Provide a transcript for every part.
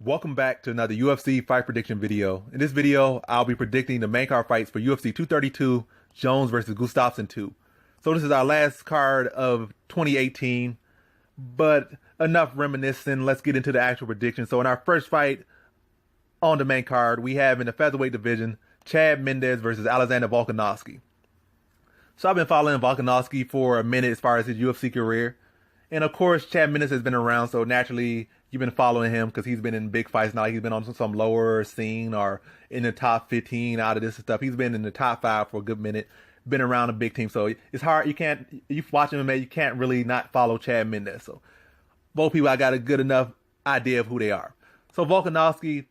Welcome back to another UFC fight prediction video. In this video, I'll be predicting the main card fights for UFC 232, Jones versus Gustafsson 2. So this is our last card of 2018, but enough reminiscing. Let's get into the actual prediction. So in our first fight on the main card, we have in the featherweight division, Chad Mendes versus Alexander Volkanovski. So I've been following Volkanovski for a minute as far as his UFC career. And of course, Chad Mendes has been around, so naturally you've been following him because he's been in big fights now. He's been on some lower scene or in the top 15 out of this stuff. He's been in the top 5 for a good minute, been around a big team. So it's hard. You watch MMA, you can't really not follow Chad Mendes. So both people, I got a good enough idea of who they are. So Volkanovski,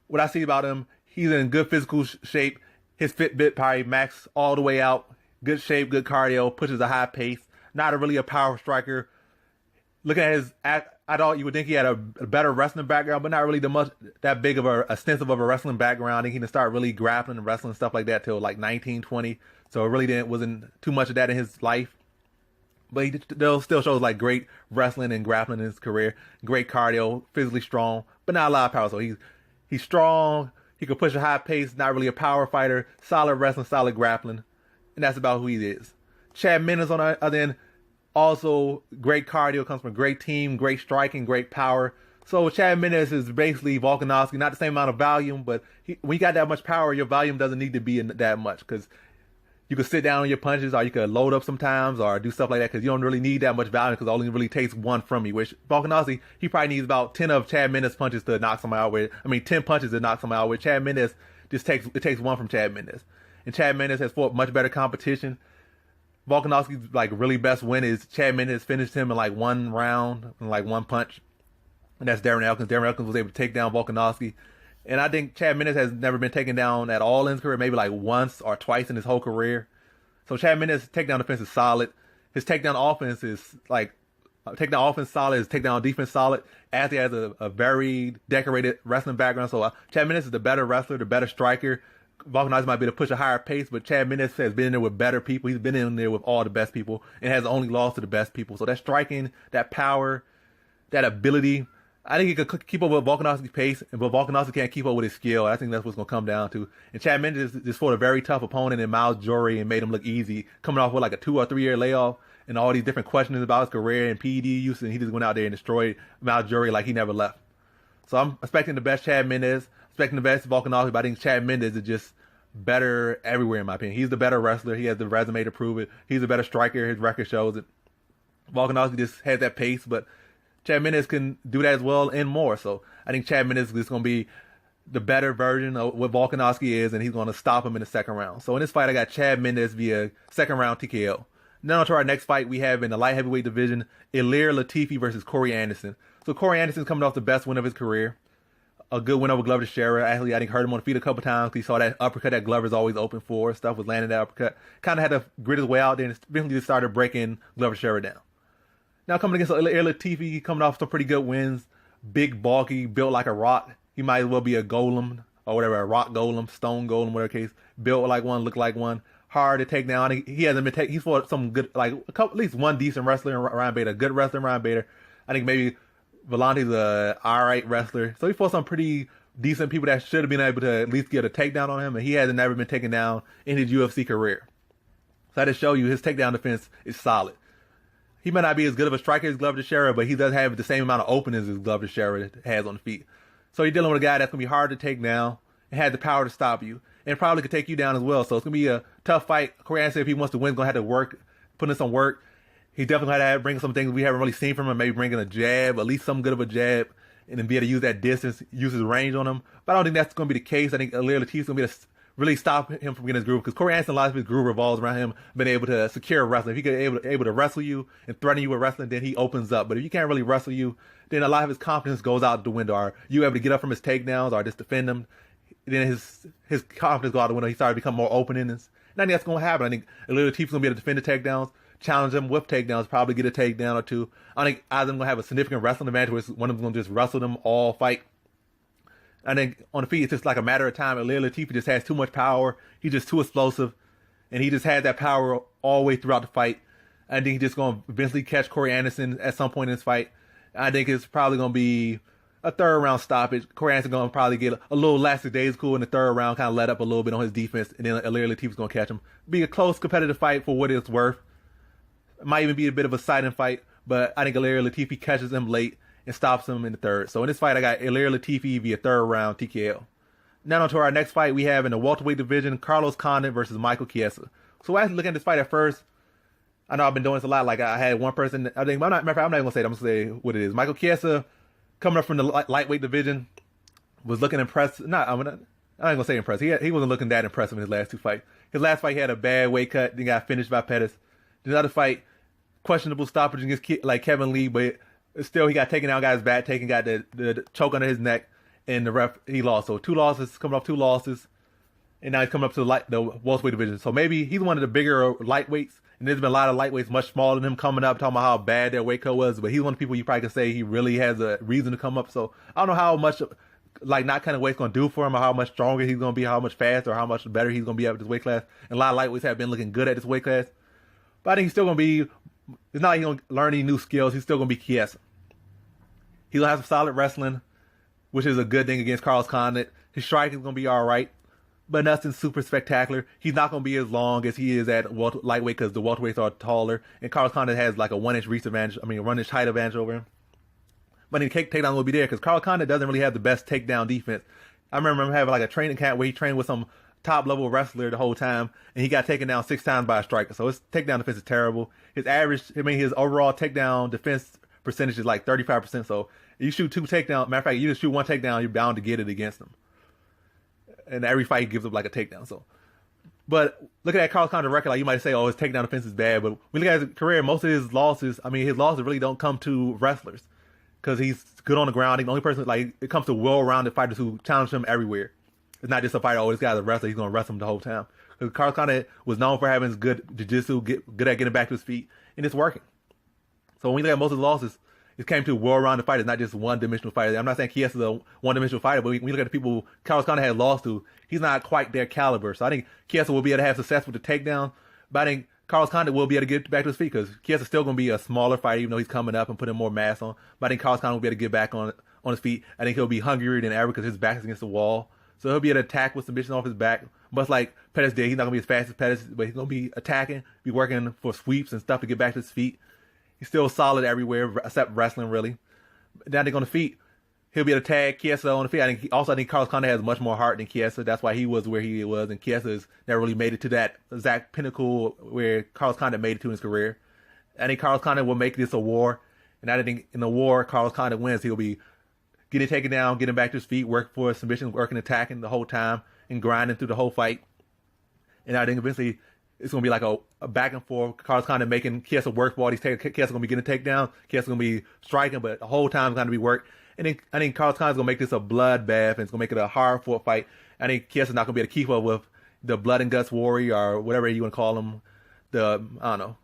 what I see about him, he's in good physical shape. His Fitbit probably maxed all the way out. Good shape, good cardio, pushes a high pace. Not really a power striker. Looking at his act, I thought you would think he had a better wrestling background, but not really that big of a extensive of a wrestling background. I think he didn't start really grappling and wrestling and stuff like that till like 19, 20. So it really wasn't too much of that in his life. But he still shows like great wrestling and grappling in his career. Great cardio, physically strong, but not a lot of power. So he's strong. He can push a high pace. Not really a power fighter. Solid wrestling, solid grappling, and that's about who he is. Chad Mendes on the other end. Also, great cardio, comes from a great team, great striking, great power. So Chad Mendes is basically Volkanovski, not the same amount of volume, but when you got that much power, your volume doesn't need to be that much because you can sit down on your punches or you can load up sometimes or do stuff like that because you don't really need that much volume because it only really takes one from you, which Volkanovski, he probably needs about 10 of Chad Mendes punches to knock somebody out with. 10 punches to knock somebody out with. Chad Mendes takes one from Chad Mendes. And Chad Mendes has fought much better competition. Volkanovski's like really best win is Chad Mendes finished him in like one round, in like one punch. And that's Darren Elkins. Darren Elkins was able to take down Volkanovski. And I think Chad Mendes has never been taken down at all in his career, maybe like once or twice in his whole career. So Chad Mendes' takedown defense is solid. His takedown offense is like, takedown offense solid, his takedown defense solid. As he has a very decorated wrestling background. So Chad Mendes is the better wrestler, the better striker. Volkanovski might be able to push a higher pace, but Chad Mendes has been in there with better people. He's been in there with all the best people and has only lost to the best people. So that striking, that power, that ability, I think he could keep up with Volkanovski's pace, but Volkanovski can't keep up with his skill. I think that's what's going to come down to. And Chad Mendes just fought a very tough opponent in Miles Jury and made him look easy, coming off with like a 2 or 3 year layoff and all these different questions about his career and PED use, and he just went out there and destroyed Miles Jury like he never left. So I'm expecting the best Chad Mendes, expecting the best Volkanovski, but I think Chad Mendes is just better everywhere in my opinion. He's the better wrestler. He has the resume to prove it. He's a better striker. His record shows it. Volkanovski just has that pace, but Chad Mendes can do that as well and more. So I think Chad Mendes is going to be the better version of what Volkanovski is, and he's going to stop him in the second round. So in this fight, I got Chad Mendes via second round TKO. Now to our next fight we have in the light heavyweight division, Ilir Latifi versus Corey Anderson. So Corey Anderson's coming off the best win of his career. A good win over Glover Teixeira. Actually, I think hurt him on the feet a couple times. He saw that uppercut that Glover's always open for. Stuff was landing that uppercut. Kind of had to grit his way out there and eventually just started breaking Glover Teixeira down. Now coming against Ilir Latifi, coming off some pretty good wins. Big, bulky, built like a rock. He might as well be a golem or whatever, a rock golem, stone golem, whatever case. Built like one, looked like one. Hard to take down. He hasn't been he's fought some good, like at least one decent wrestler in Ryan Bader, a good wrestler in Ryan Bader. I think maybe Volante's a alright wrestler. So he fought some pretty decent people that should have been able to at least get a takedown on him, and he hasn't never been taken down in his UFC career. So I just show you his takedown defense is solid. He might not be as good of a striker as Glover Teixeira, but he does have the same amount of openings as Glover Teixeira has on the feet. So you're dealing with a guy that's going to be hard to take down and has the power to stop you, and probably could take you down as well. So it's going to be a tough fight. Corey Anderson, if he wants to win, is going to have to work, put in some work. He definitely had to bring some things we haven't really seen from him, maybe bringing a jab, at least some good of a jab, and then be able to use that distance, use his range on him. But I don't think that's going to be the case. I think Ilir Latifi's going to be able to really stop him from getting his groove, because Corey Anderson, a lot of his groove revolves around him being able to secure wrestling. If he could able to wrestle you and threaten you with wrestling, then he opens up. But if you can't really wrestle you, then a lot of his confidence goes out the window. Are you able to get up from his takedowns or just defend him? Then his confidence goes out the window. He started to become more open in this. And I think that's going to happen. I think Ilir Latifi's going to be able to defend the takedowns, challenge them with takedowns, probably get a takedown or two. I think either of them going to have a significant wrestling advantage where one of them going to just wrestle them all fight. I think on the feet, it's just like a matter of time. Ilir Latifi just has too much power. He's just too explosive. And he just had that power all the way throughout the fight. I think he's just going to eventually catch Corey Anderson at some point in this fight. I think it's probably going to be a third round stoppage. Corey Anderson going to probably get a little lackadaisical in the third round, kind of let up a little bit on his defense, and then Ilir Latifi's going to catch him. Be a close competitive fight for what it's worth. It might even be a bit of a sighting fight, but I think Ilir Latifi catches him late and stops him in the third. So in this fight, I got Ilir Latifi via third round TKO. Now on to our next fight, we have in the welterweight division, Carlos Condit versus Michael Chiesa. So as looking at this fight at first, I know I've been doing this a lot. Like I had one person, I'm not going to say it. I'm going to say what it is. Michael Chiesa, coming up from the lightweight division, was looking impressive. I'm not going to say impressive. He wasn't looking that impressive in his last two fights. His last fight, he had a bad weight cut, then got finished by Pettis. The other fight, questionable stoppage against like Kevin Lee, but still he got taken out, got his back taken, got the choke under his neck, and the ref, he lost. So coming off two losses, and now he's coming up to the welterweight division. So maybe he's one of the bigger lightweights, and there's been a lot of lightweights much smaller than him coming up, talking about how bad their weight cut was, but he's one of the people you probably could say he really has a reason to come up. So I don't know how much, like, not kind of weight's going to do for him, or how much stronger he's going to be, how much faster, or how much better he's going to be at this weight class. And a lot of lightweights have been looking good at this weight class. But I think he's still going to be, it's not like he's going to learn any new skills. He's still going to be Chiesa. He'll have some solid wrestling, which is a good thing against Carlos Condit. His strike is going to be all right, but nothing super spectacular. He's not going to be as long as he is at lightweight because the welterweights are taller, and Carlos Condit has like a 1-inch reach advantage, 1-inch height advantage over him. But the takedown will be there because Carlos Condit doesn't really have the best takedown defense. I remember him having like a training camp where he trained with some top-level wrestler the whole time, and he got taken down 6 times by a striker. So his takedown defense is terrible. His overall takedown defense percentage is like 35%. So if you shoot 2 takedowns, matter of fact, you just shoot 1 takedown, you're bound to get it against him. And every fight he gives up like a takedown. So, but looking at Carlos Condit's record, like you might say, oh, his takedown defense is bad. But when you look at his career, most of his losses really don't come to wrestlers because he's good on the ground. He's the only person, like, it comes to well-rounded fighters who challenge him everywhere. It's not just a fighter, oh, this guy's a wrestler, he's going to wrestle him the whole time. Because Carlos Condit was known for having good jiu-jitsu, good at getting back to his feet, and it's working. So when you look at most of the losses, it came to well-rounded fighters, not just one-dimensional fighters. I'm not saying Chiesa is a one-dimensional fighter, but when you look at the people Carlos Condit has lost to, he's not quite their caliber. So I think Chiesa will be able to have success with the takedown, but I think Carlos Condit will be able to get back to his feet because Chiesa's still going to be a smaller fighter, even though he's coming up and putting more mass on. But I think Carlos Condit will be able to get back on his feet. I think he'll be hungrier than ever because his back is against the wall. So he'll be able to attack with submission off his back. Much like Pettis did, he's not going to be as fast as Pettis, but he's going to be attacking, be working for sweeps and stuff to get back to his feet. He's still solid everywhere, except wrestling, really. Now I think on the feet, he'll be able to tag Chiesa on the feet. I think Carlos Condit has much more heart than Chiesa. That's why he was where he was, and Chiesa's never really made it to that exact pinnacle where Carlos Condit made it to in his career. I think Carlos Condit will make this a war, and I think in the war, Carlos Condit wins. He'll be getting taken down, getting back to his feet, working for a submission, working, attacking the whole time, and grinding through the whole fight. And I think eventually it's going to be like a back and forth. Carlos Condit making Chiesa work for all these takedowns. Chiesa's going to be getting a takedown. Chiesa's going to be striking, but the whole time it's going to be work. And I think Carlos Condit's going to make this a bloodbath, and it's going to make it a hard-fought fight. I think Chiesa's not going to be able to keep up with the blood and guts warrior, or whatever you want to call him. I don't know.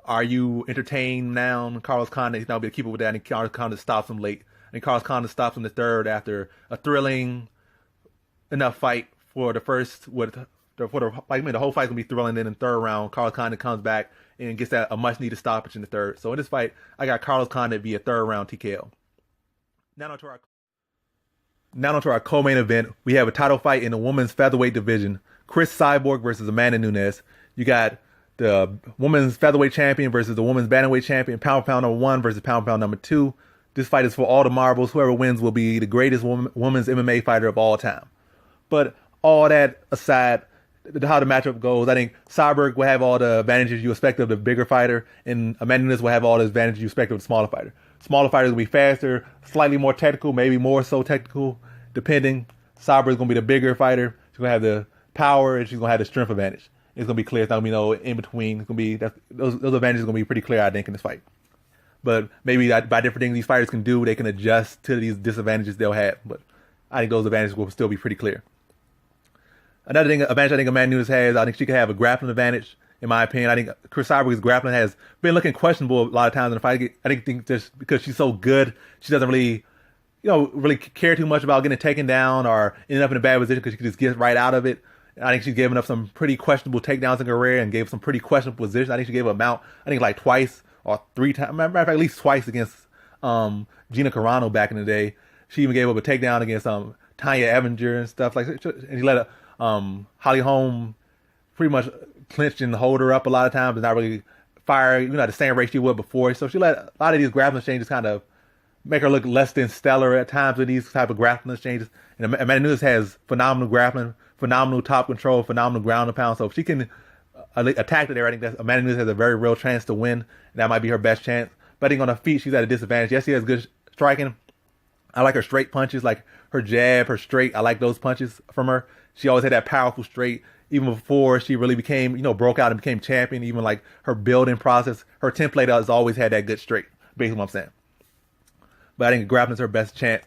Are you entertained now? Carlos Condit, he's not going to be able to keep up with that, and Carlos Condit stops him late. And Carlos Condit stops in the third after a thrilling enough fight for the first, the whole fight's gonna be thrilling. Then in the third round, Carlos Condit comes back and gets a much needed stoppage in the third. So in this fight, I got Carlos Condit via third round TKO. Now onto our co-main event. We have a title fight in the women's featherweight division. Chris Cyborg versus Amanda Nunes. You got the women's featherweight champion versus the women's bantamweight champion, pound for pound number 1 versus pound for pound number 2. This fight is for all the marbles. Whoever wins will be the greatest women's MMA fighter of all time. But all that aside, how the matchup goes, I think Cyborg will have all the advantages you expect of the bigger fighter, and Amanda Nunes will have all the advantages you expect of the smaller fighter. Smaller fighters will be faster, slightly more technical, maybe more so technical, depending. Cyborg's going to be the bigger fighter. She's going to have the power, and she's going to have the strength advantage. It's going to be clear. It's not going to be no in between. It's going to be those advantages are going to be pretty clear, I think, in this fight. But maybe by different things these fighters can do, they can adjust to these disadvantages they'll have. But I think those advantages will still be pretty clear. Another advantage I think Amanda Nunes has, I think she can have a grappling advantage, in my opinion. I think Chris Cyborg's grappling has been looking questionable a lot of times in the fight. I think just because she's so good, she doesn't really care too much about getting taken down or ending up in a bad position because she can just get right out of it. I think she's given up some pretty questionable takedowns in her career and gave some pretty questionable positions. I think she gave a mount, like twice or 3 times, matter of fact, at least twice against Gina Carano back in the day. She even gave up a takedown against Tanya Evinger and stuff like that. And he let Holly Holm pretty much clinch and hold her up a lot of times and not really fire, at the same rate she would before. So she let a lot of these grappling exchanges kind of make her look less than stellar at times with these type of grappling exchanges. And Amanda Nunes has phenomenal grappling, phenomenal top control, phenomenal ground and pound. So if she can attack it there, I think that Amanda Nunes has a very real chance to win. And that might be her best chance. But I think on her feet, she's at a disadvantage. Yes, she has good striking. I like her straight punches, like her jab, her straight. I like those punches from her. She always had that powerful straight. Even before she really became, broke out and became champion, even like her building process, her template has always had that good straight, basically what I'm saying. But I think grappling's her best chance.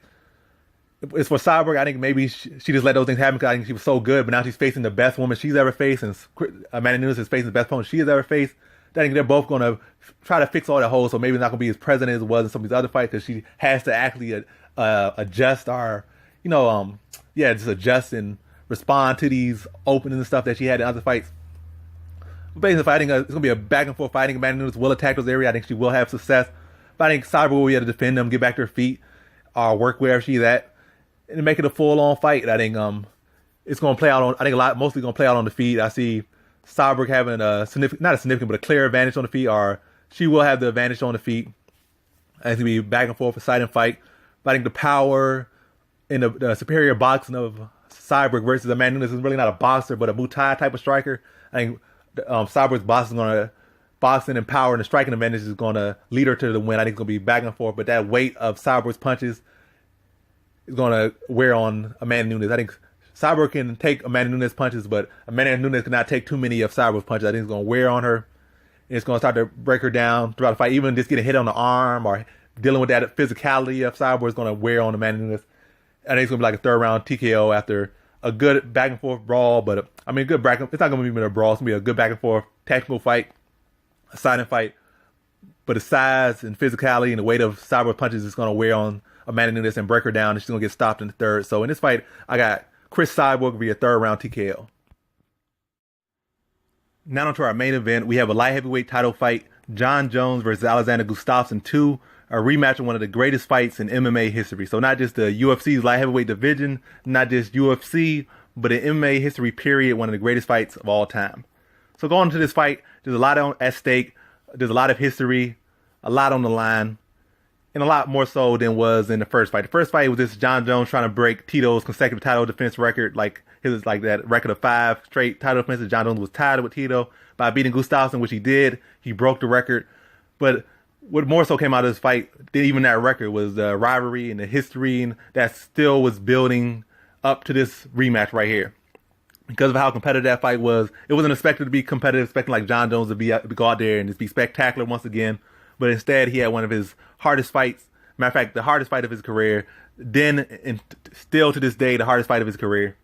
As for Cyborg, I think maybe she just let those things happen because I think she was so good, but now she's facing the best woman she's ever faced, and Amanda Nunes is facing the best opponent she has ever faced. I think they're both going to try to fix all the holes, so maybe it's not going to be as present as it was in some of these other fights because she has to actually adjust just adjust and respond to these openings and stuff that she had in other fights. But basically, fighting it's going to be a back and forth fighting. Amanda Nunes will attack those areas. I think she will have success. But I think Cyborg will be able to defend them, get back to her feet, work wherever she's at, and make it a full-on fight. I think it's going to play out on. I think mostly going to play out on the feet. I see Cyborg having not a significant, but a clear advantage on the feet, or she will have the advantage on the feet. I think it's going to be back and forth, exciting fight. But I think the power and the superior boxing of Cyborg versus Amanda Nunes is really not a boxer, but a Muay Thai type of striker. I think Cyborg's boxing and power and the striking advantage is going to lead her to the win. I think it's going to be back and forth, but that weight of Cyborg's punches is going to wear on Amanda Nunes. I think Cyborg can take Amanda Nunes' punches, but Amanda Nunes cannot take too many of Cyborg's punches. I think it's going to wear on her. It's going to start to break her down throughout the fight. Even just getting hit on the arm or dealing with that physicality of Cyborg is going to wear on Amanda Nunes. I think it's going to be like a third round TKO after a good back and forth brawl, but good back. It's not going to be a brawl. It's going to be a good back and forth tactical fight, a silent fight. But the size and physicality and the weight of Cyborg punches is going to wear on Amanda Nunes and break her down, and she's going to get stopped in the third. So in this fight, I got Chris Cyborg via third round TKO. Now on to our main event. We have a light heavyweight title fight: Jon Jones versus Alexander Gustafsson 2. A rematch of one of the greatest fights in MMA history. So not just the UFC's light heavyweight division, not just UFC, but in MMA history period, one of the greatest fights of all time. So going into this fight, there's a lot at stake. There's a lot of history, a lot on the line, and a lot more so than was in the first fight. The first fight was just Jon Jones trying to break Tito's consecutive title defense record, like that record of 5 straight title defenses. Jon Jones was tied with Tito by beating Gustafsson, which he did. He broke the record, but what more so came out of this fight than even that record was the rivalry and the history and that still was building up to this rematch right here. Because of how competitive that fight was, it wasn't expected to be competitive, expecting like Jon Jones to go out there and just be spectacular once again. But instead, he had one of his hardest fights. Matter of fact, the hardest fight of his career. Then, and still to this day, the hardest fight of his career.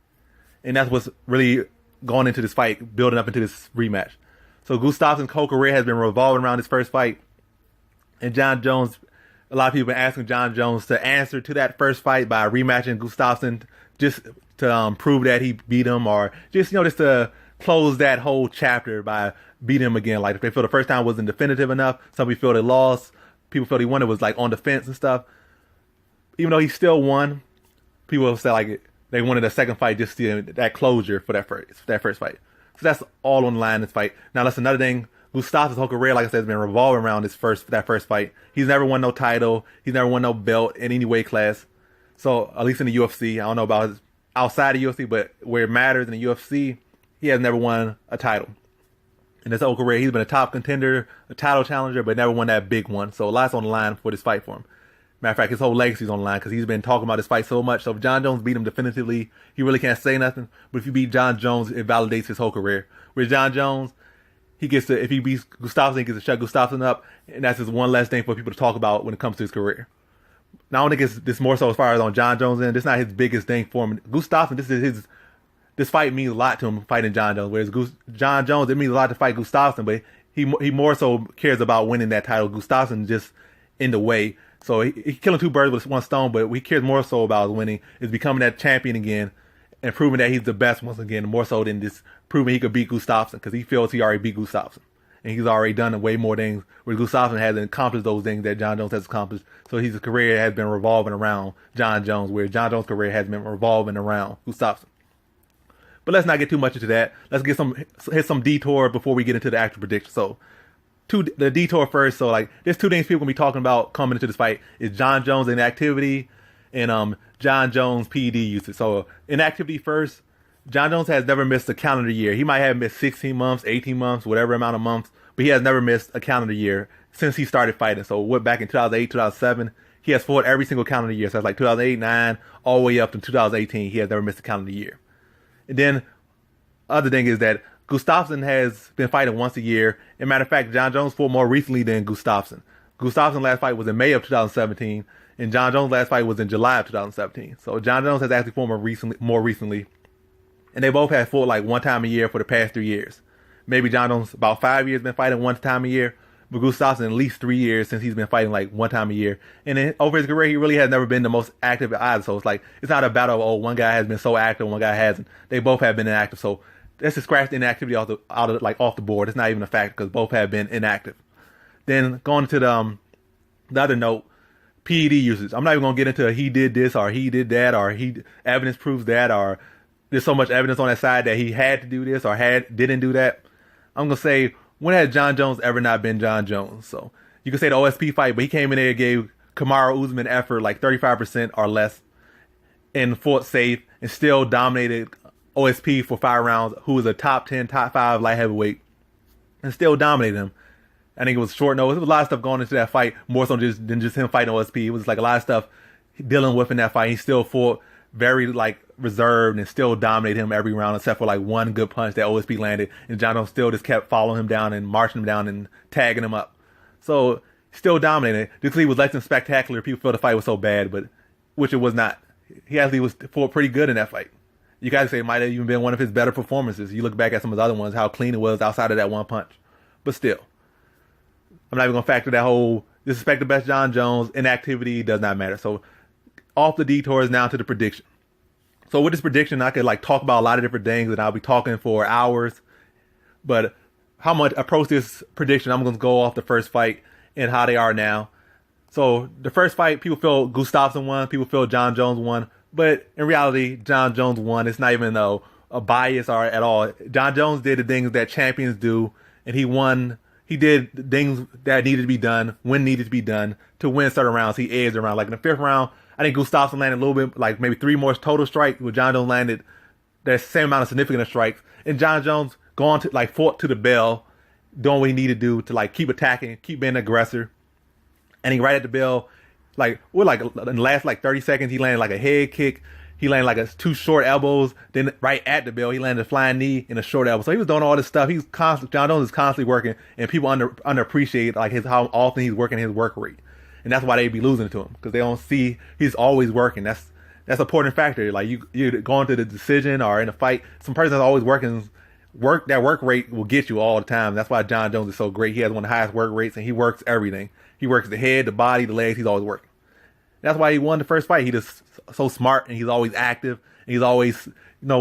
And that's what's really going into this fight, building up into this rematch. So Gustafsson's whole career has been revolving around his first fight. And Jon Jones, a lot of people have been asking Jon Jones to answer to that first fight by rematching Gustafsson just to prove that he beat him, or just to close that whole chapter by beating him again. Like if they feel the first time wasn't definitive enough, some people feel they lost, people feel he won, it was like on defense and stuff. Even though he still won, people say like they wanted a second fight just to that closure for that first fight. So that's all on the line in this fight. Now that's another thing. Gustafsson's whole career, like I said, has been revolving around that first fight. He's never won no title. He's never won no belt in any weight class. So at least in the UFC, I don't know about outside the UFC, but where it matters in the UFC, he has never won a title. In his whole career, he's been a top contender, a title challenger, but never won that big one. So a lot's on the line for this fight for him. Matter of fact, his whole legacy's on the line because he's been talking about this fight so much. So if Jon Jones beat him definitively, he really can't say nothing. But if you beat Jon Jones, it validates his whole career. With Jon Jones, if he beats Gustafsson, he gets to shut Gustafsson up, and that's just one less thing for people to talk about when it comes to his career. Now, I don't think it's this more so as far as on Jon Jones' end. This is not his biggest thing for him. Gustafsson, this fight means a lot to him fighting Jon Jones. Whereas Jon Jones, it means a lot to fight Gustafsson, but he more so cares about winning that title. Gustafsson just in the way. So he's killing two birds with one stone, but what he cares more so about is winning, is becoming that champion again and proving that he's the best once again, more so than just proving he could beat Gustafsson, because he feels he already beat Gustafsson. and he's already done way more things, where Gustafsson hasn't accomplished those things that Jon Jones has accomplished. So his career has been revolving around Jon Jones, where Jon Jones' career has been revolving around Gustafsson. But let's not get too much into that. Let's hit some detour before we get into the actual prediction. So, the detour first. So, like, there's two things people gonna be talking about coming into this fight: is Jon Jones' inactivity and Jon Jones' PED usage. So, inactivity first. Jon Jones has never missed a calendar year. He might have missed 16 months, 18 months, whatever amount of months, but he has never missed a calendar year since he started fighting. So, what, back in 2008, 2007, he has fought every single calendar year. So, that's like 2008, 9, all the way up to 2018. He has never missed a calendar year. And then, other thing is that Gustafsson has been fighting once a year. As a matter of fact, Jon Jones fought more recently than Gustafsson. Gustafsson's last fight was in May of 2017, and Jon Jones' last fight was in July of 2017. So Jon Jones has actually fought more recently. And they both have fought like one time a year for the past 3 years. Maybe Jon Jones about 5 years been fighting one time a year, but Gustafsson at least 3 years since he's been fighting like one time a year. And then over his career, he really has never been the most active either. So it's like, it's not a battle of, oh, one guy has been so active, one guy hasn't. They both have been inactive. So let's just scratch the inactivity off the board. It's not even a factor because both have been inactive. Then going to the other note, PED usage. I'm not even going to get into he did this or he did that or evidence proves that or there's so much evidence on that side that he had to do this or didn't do that. I'm going to say, when has Jon Jones ever not been Jon Jones? So you can say the OSP fight, but he came in there and gave Kamaru Usman effort like 35% or less and fought safe and still dominated OSP for 5 rounds, who was a top 10, top 5 light heavyweight, and still dominated him. I think it was short notice. There was a lot of stuff going into that fight, more so than just him fighting OSP. It was like a lot of stuff dealing with in that fight. He still fought very like reserved and still dominated him every round except for like one good punch that OSP landed, and Jon Jones still just kept following him down and marching him down and tagging him up. So still dominated. This was less than spectacular. People felt the fight was so bad, but which it was not. He actually fought pretty good in that fight. You guys say it might have even been one of his better performances. You look back at some of the other ones, how clean it was outside of that one punch. But still, I'm not even going to factor that whole disrespect the best Jon Jones. Inactivity does not matter. So off the detours now to the prediction. So with this prediction, I could like talk about a lot of different things and I'll be talking for hours. But how much approach this prediction, I'm going to go off the first fight and how they are now. So the first fight, people feel Gustafsson won. People feel Jon Jones won. But in reality, Jon Jones won. It's not even a bias or at all. Jon Jones did the things that champions do, and he won. He did things that needed to be done when needed to be done to win certain rounds. He edged around. Like in the 5th round, I think Gustafsson landed a little bit, like maybe 3 more total strikes, where Jon Jones landed that same amount of significant strikes. And Jon Jones going to like fought to the bell, doing what he needed to do to like keep attacking, keep being an aggressor. And he right at the bell, in the last like 30 seconds, he landed like a head kick. He landed like 2 short elbows. Then right at the bell, he landed a flying knee and a short elbow. So he was doing all this stuff. Jon Jones is constantly working, and people underappreciate like how often he's working his work rate. And that's why they be losing to him, because they don't see he's always working. That's an important factor. Like you're going to the decision or in a fight, some person that's always working. That work rate will get you all the time. That's why Jon Jones is so great. He has one of the highest work rates, and he works everything. He works the head, the body, the legs. He's always working. That's why he won the first fight. He just so smart, and he's always active, and he's always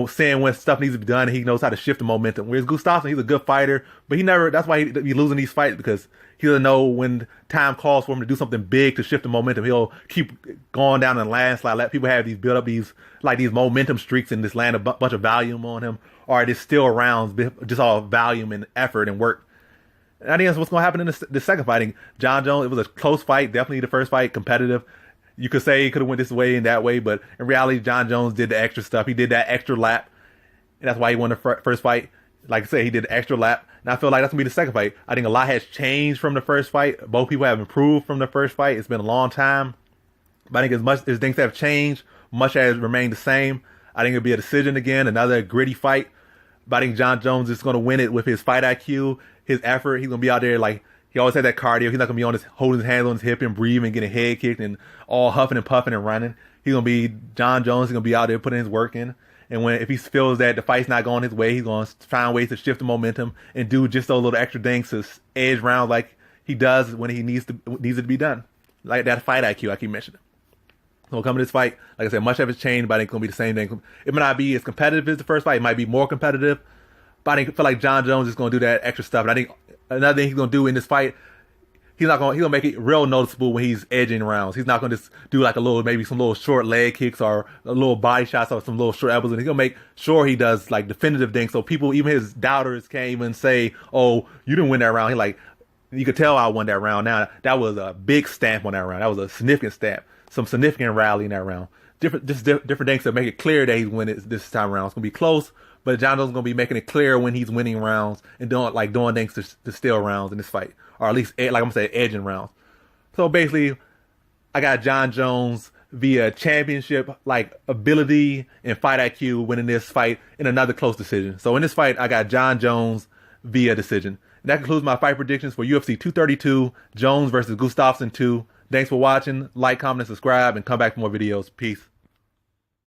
saying when stuff needs to be done, and he knows how to shift the momentum. Whereas Gustafsson, he's a good fighter, but he never. That's why he's losing these fights, because he doesn't know when time calls for him to do something big to shift the momentum. He'll keep going down in landslide, let people have these build up these momentum streaks and just land a bunch of volume on him, or just still rounds, just all volume and effort and work. And I think that's what's going to happen in the second fighting. Jon Jones, it was a close fight, definitely the first fight, competitive. You could say he could have went this way and that way, but in reality, Jon Jones did the extra stuff. He did that extra lap, and that's why he won the first fight. Like I said, he did the extra lap, and I feel like that's going to be the second fight. I think a lot has changed from the first fight. Both people have improved from the first fight. It's been a long time, but I think as much as things have changed, much has remained the same. I think it'll be a decision again, another gritty fight, but I think Jon Jones is going to win it with his fight IQ, his effort. He's going to be out there like, he always had that cardio. He's not going to be holding his hands on his hip and breathing and getting head kicked and all huffing and puffing and running. He's going to be Jon Jones. He's going to be out there putting his work in. And if he feels that the fight's not going his way, he's going to find ways to shift the momentum and do just those little extra things to edge rounds like he does when he needs it to be done. Like that fight IQ I keep mentioning. So coming to this fight, like I said, much of it's changed, but I think it's going to be the same thing. It might not be as competitive as the first fight. It might be more competitive, But I didn't feel like John Jones is going to do that extra stuff. And I think another thing he's going to do in this fight, he's gonna make it real noticeable when he's edging rounds. He's not gonna just do like maybe some little short leg kicks or a little body shots or some little short elbows. And he's gonna make sure he does like definitive things. So people, even his doubters, can't even say, "Oh, you didn't win that round." He like, you could tell I won that round. Now that was a big stamp on that round. That was a significant stamp. Some significant rally in that round. Different things to make it clear that he's winning this time around. It's gonna be close, but John Jones is gonna be making it clear when he's winning rounds and doing things to steal rounds in this fight, or at least like I'm gonna say edging rounds. So basically, I got John Jones via championship like ability and fight IQ winning this fight in another close decision. So in this fight, I got John Jones via decision. And that concludes my fight predictions for UFC 232, Jones versus Gustafsson 2. Thanks for watching. Like, comment, and subscribe, and come back for more videos. Peace.